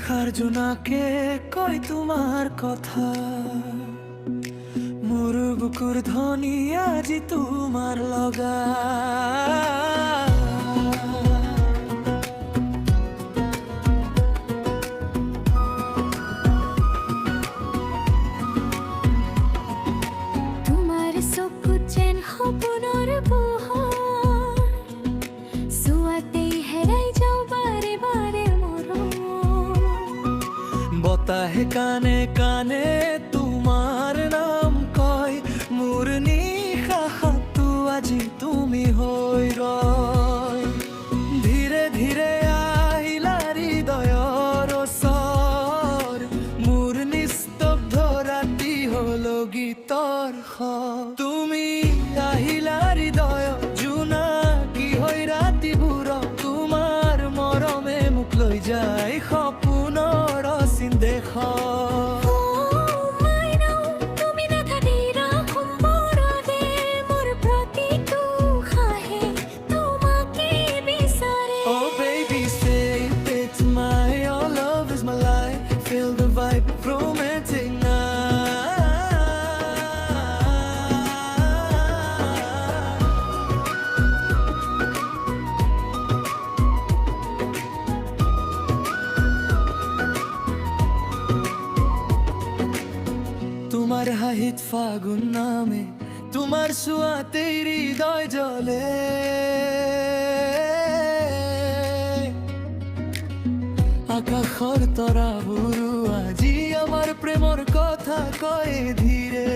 নিশার জোনাকে কয় তোমার কথা, মোর বুকুর ধ্বনি আজি তোমার লগা। তোমার চকু যেন সপোনৰ পোহৰ, চোৱাতেই হেৰাই যাওঁ বাৰে বাৰে মৰম। বতাহে কানে কানে তোমার নাম কয়, মোর নিশাহাতু আজি তুমি হৈ ৰয়। ধীৰে ধীৰে আহিলা হৃদয়ৰ ওচৰ, মোৰ নিস্তব্ধ ৰাতি হল গীতৰ স্বৰ। তুমি আহিলা হৃদয় জোনাকী হৈ ৰাতিবোৰত, তোমাৰ মৰমে মোক লৈ যায় সপোনৰ অচিন দেশত। তুমি নাথাকিলে সম্পূৰ্ণতে মোৰ প্ৰতিটো উশাহে তোমাকে বিচাৰে। Oh baby, say it's my, your love is my life. Feel the vibe of romantic night. তোমার হাহিত ফাগুন নামে, তোমার ছোঁয়াতে হৃদয় জ্বলে। আকাশৰ তৰাবোৰো আজি আমাৰ প্ৰেমৰ কথা কয় ধীৰে